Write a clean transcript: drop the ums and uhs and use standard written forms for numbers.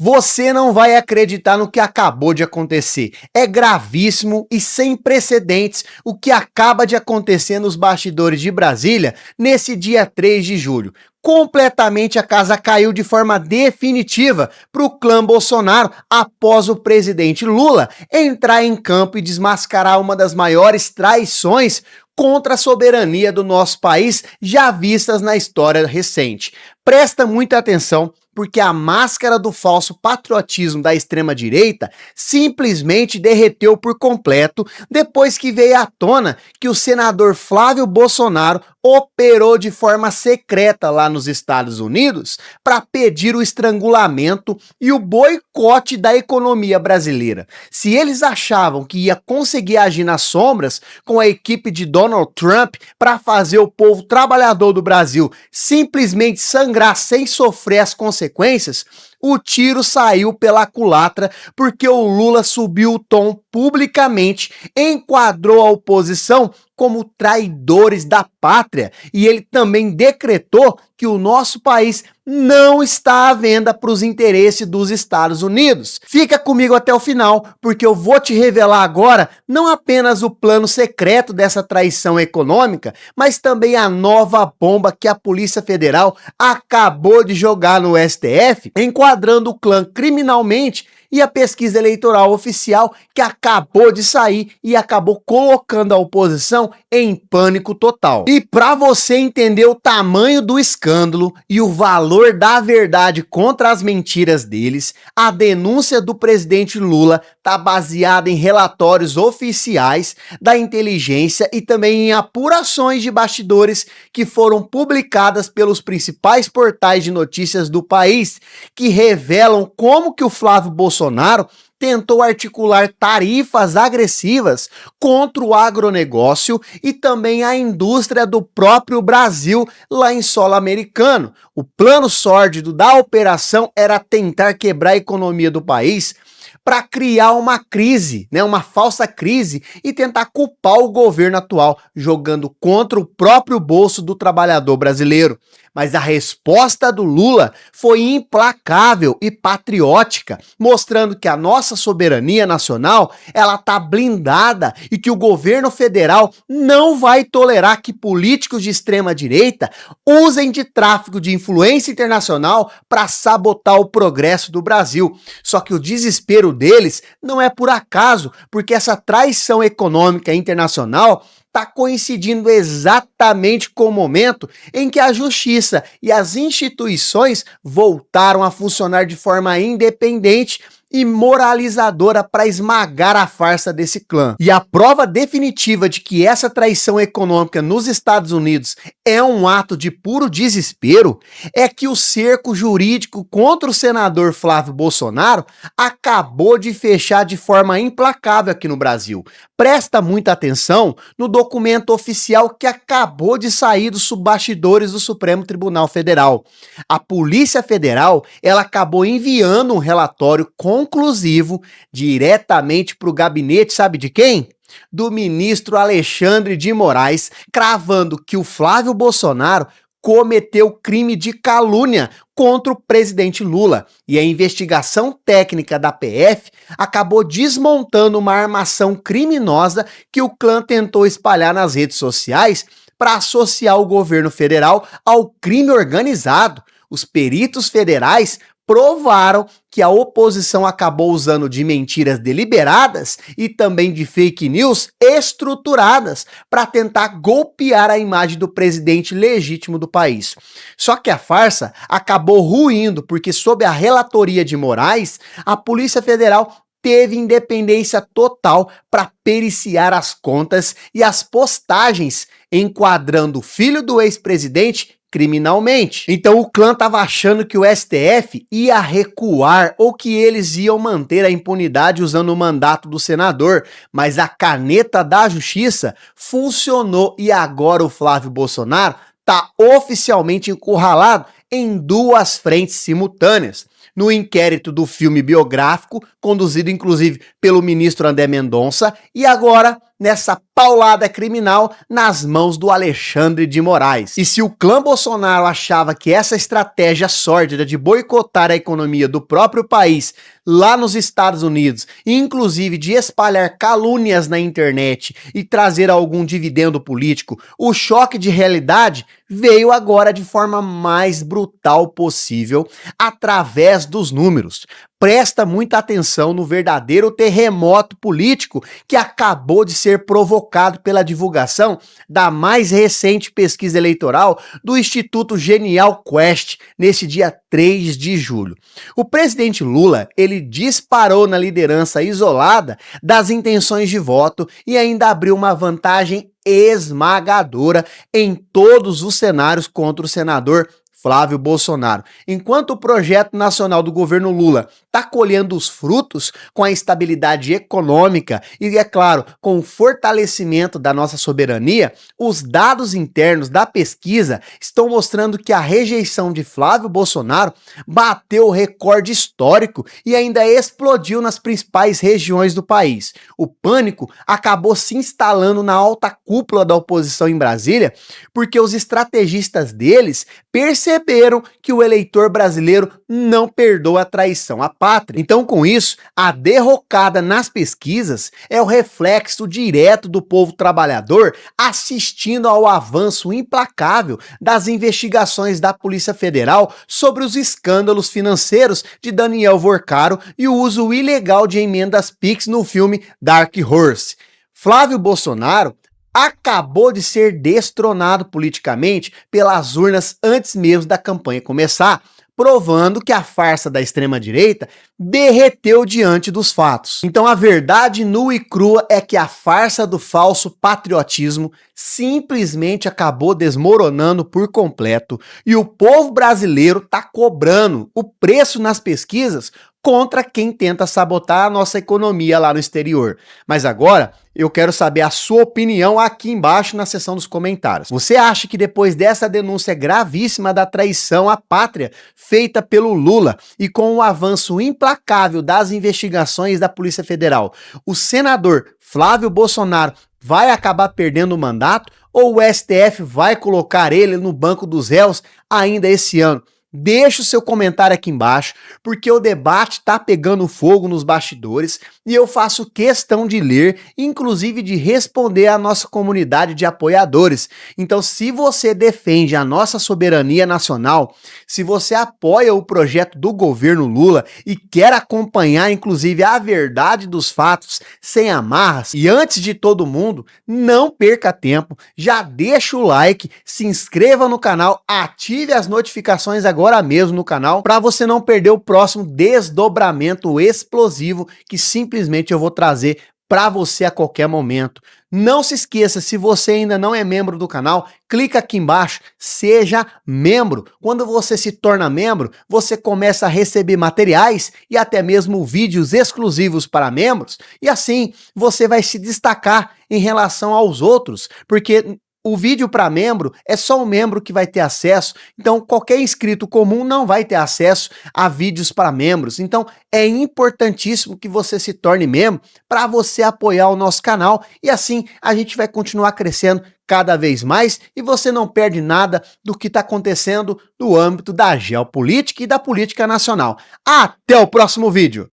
Você não vai acreditar no que acabou de acontecer. É gravíssimo e sem precedentes o que acaba de acontecer nos bastidores de Brasília nesse dia 3 de julho. Completamente a casa caiu de forma definitiva para o clã Bolsonaro após o presidente Lula entrar em campo e desmascarar uma das maiores traições contra a soberania do nosso país já vistas na história recente. Presta muita atenção, porque a máscara do falso patriotismo da extrema-direita simplesmente derreteu por completo depois que veio à tona que o senador Flávio Bolsonaro operou de forma secreta lá nos Estados Unidos para pedir o estrangulamento e o boicote da economia brasileira. Se eles achavam que ia conseguir agir nas sombras com a equipe de Donald Trump para fazer o povo trabalhador do Brasil simplesmente sangrar sem sofrer as consequências, o tiro saiu pela culatra porque o Lula subiu o tom publicamente, enquadrou a oposição como traidores da pátria e ele também decretou que o nosso país não está à venda para os interesses dos Estados Unidos. Fica comigo até o final, porque eu vou te revelar agora não apenas o plano secreto dessa traição econômica, mas também a nova bomba que a Polícia Federal acabou de jogar no STF, enquadrando o clã criminalmente, e a pesquisa eleitoral oficial que acabou de sair e acabou colocando a oposição em pânico total. E para você entender o tamanho do escândalo e o valor da verdade contra as mentiras deles, a denúncia do presidente Lula está baseada em relatórios oficiais da inteligência e também em apurações de bastidores que foram publicadas pelos principais portais de notícias do país, que revelam como que o Flávio Bolsonaro tentou articular tarifas agressivas contra o agronegócio e também a indústria do próprio Brasil lá em solo americano. O plano sórdido da operação era tentar quebrar a economia do país para criar uma crise, uma falsa crise e tentar culpar o governo atual, jogando contra o próprio bolso do trabalhador brasileiro. Mas a resposta do Lula foi implacável e patriótica, mostrando que a nossa soberania nacional ela está blindada e que o governo federal não vai tolerar que políticos de extrema direita usem de tráfico de influência internacional para sabotar o progresso do Brasil. Só que o desespero deles não é por acaso, porque essa traição econômica internacional está coincidindo exatamente com o momento em que a justiça e as instituições voltaram a funcionar de forma independente e moralizadora para esmagar a farsa desse clã. E a prova definitiva de que essa traição econômica nos Estados Unidos é um ato de puro desespero é que o cerco jurídico contra o senador Flávio Bolsonaro acabou de fechar de forma implacável aqui no Brasil. Presta muita atenção no documento oficial que acabou de sair dos bastidores do Supremo Tribunal Federal. A Polícia Federal ela acabou enviando um relatório conclusivo diretamente para o gabinete, sabe de quem? Do ministro Alexandre de Moraes, cravando que o Flávio Bolsonaro cometeu crime de calúnia contra o presidente Lula. E a investigação técnica da PF acabou desmontando uma armação criminosa que o clã tentou espalhar nas redes sociais para associar o governo federal ao crime organizado. Os peritos federais provaram que a oposição acabou usando de mentiras deliberadas e também de fake news estruturadas para tentar golpear a imagem do presidente legítimo do país. Só que a farsa acabou ruindo porque, sob a relatoria de Moraes, a Polícia Federal teve independência total para periciar as contas e as postagens, enquadrando o filho do ex-presidente criminalmente. Então o clã estava achando que o STF ia recuar ou que eles iam manter a impunidade usando o mandato do senador, mas a caneta da justiça funcionou e agora o Flávio Bolsonaro está oficialmente encurralado em duas frentes simultâneas. No inquérito do filme biográfico, conduzido inclusive pelo ministro André Mendonça, e agora nessa paulada criminal nas mãos do Alexandre de Moraes. E se o clã Bolsonaro achava que essa estratégia sórdida de boicotar a economia do próprio país lá nos Estados Unidos, e inclusive de espalhar calúnias na internet e trazer algum dividendo político, o choque de realidade veio agora de forma mais brutal possível, através dos números. Presta muita atenção no verdadeiro terremoto político que acabou de ser provocado pela divulgação da mais recente pesquisa eleitoral do Instituto Genial Quest, nesse dia 3 de julho. O presidente Lula, ele disparou na liderança isolada das intenções de voto e ainda abriu uma vantagem esmagadora em todos os cenários contra o senador Flávio Bolsonaro. Enquanto o projeto nacional do governo Lula está colhendo os frutos com a estabilidade econômica e, é claro, com o fortalecimento da nossa soberania, os dados internos da pesquisa estão mostrando que a rejeição de Flávio Bolsonaro bateu o recorde histórico e ainda explodiu nas principais regiões do país. O pânico acabou se instalando na alta cúpula da oposição em Brasília, porque os estrategistas deles perceberam que o eleitor brasileiro não perdoa a traição à pátria. Então, com isso, a derrocada nas pesquisas é o reflexo direto do povo trabalhador assistindo ao avanço implacável das investigações da Polícia Federal sobre os escândalos financeiros de Daniel Vorcaro e o uso ilegal de emendas Pix no filme Dark Horse. Flávio Bolsonaro acabou de ser destronado politicamente pelas urnas antes mesmo da campanha começar, provando que a farsa da extrema-direita derreteu diante dos fatos. Então a verdade nua e crua é que a farsa do falso patriotismo simplesmente acabou desmoronando por completo e o povo brasileiro está cobrando o preço nas pesquisas contra quem tenta sabotar a nossa economia lá no exterior. Mas agora eu quero saber a sua opinião aqui embaixo na seção dos comentários. Você acha que depois dessa denúncia gravíssima da traição à pátria feita pelo Lula e com o avanço implacável das investigações da Polícia Federal, o senador Flávio Bolsonaro vai acabar perdendo o mandato ou o STF vai colocar ele no banco dos réus ainda esse ano? Deixe o seu comentário aqui embaixo, porque o debate tá pegando fogo nos bastidores e eu faço questão de ler, inclusive de responder à nossa comunidade de apoiadores. Então, se você defende a nossa soberania nacional, se você apoia o projeto do governo Lula e quer acompanhar, inclusive, a verdade dos fatos sem amarras, e antes de todo mundo, não perca tempo, já deixa o like, se inscreva no canal, ative as notificações agora mesmo no canal para você não perder o próximo desdobramento explosivo que simplesmente eu vou trazer para você a qualquer momento. Não se esqueça, se você ainda não é membro do canal, clica aqui embaixo, seja membro. Quando você se torna membro, você começa a receber materiais e até mesmo vídeos exclusivos para membros, e assim você vai se destacar em relação aos outros, porque o vídeo para membro é só o membro que vai ter acesso, então qualquer inscrito comum não vai ter acesso a vídeos para membros. Então é importantíssimo que você se torne membro para você apoiar o nosso canal e assim a gente vai continuar crescendo cada vez mais e você não perde nada do que está acontecendo no âmbito da geopolítica e da política nacional. Até o próximo vídeo!